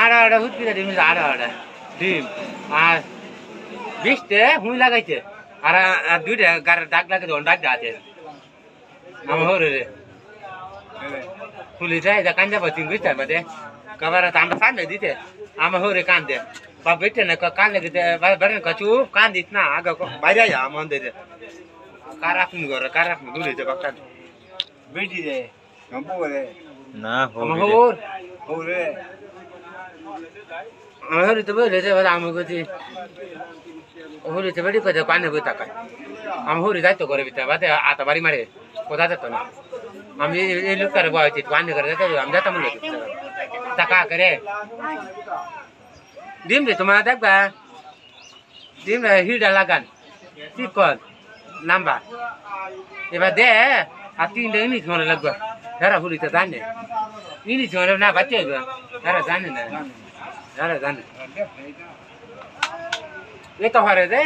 আড়া হুটকি ডিম আড়া ডিম আর 20তে হুই লাগাইছে আর দুইটা গাড়ি ডাক লাগে ডাক আছে আমার হরে রে পুলিশ যা কান্দা বাতিন বুঝতে পারে কবার আমরা সামনে দিতে আমার হরে কান্দে বা বেটে না কান লেগে বাড়ি কাছু কান দিস না আগে বাইরে যা আমাদের কারাকুন ঘরে কারাকুন দূরে যে বাচ্চা বেটি রে সম্পূর্ণ না আমার হবে হর ওরে আমার হরে তো বলে যে আমি কইছি হরে তো বড়ি কথা কানে বই তাকায় আমি হরে যাইতো করে ভিতরে বাদে আতা বাড়ি মারে কোথা যেত না আমি এই লোকটারে বয়ছি কানে করে যেত আমি যেতাম না টাকা করে ডিম রে তোমার দেখবা ডিম হিডা লাগান ঠিক কর নাম্বার এবার দে আর 3টা ইনিশ মনে লাগবে হেরা ফুলি তো জানে ইনিশ মনে না বাচ্চা হেরা জানে না হেরা জানে এই তো হারে দে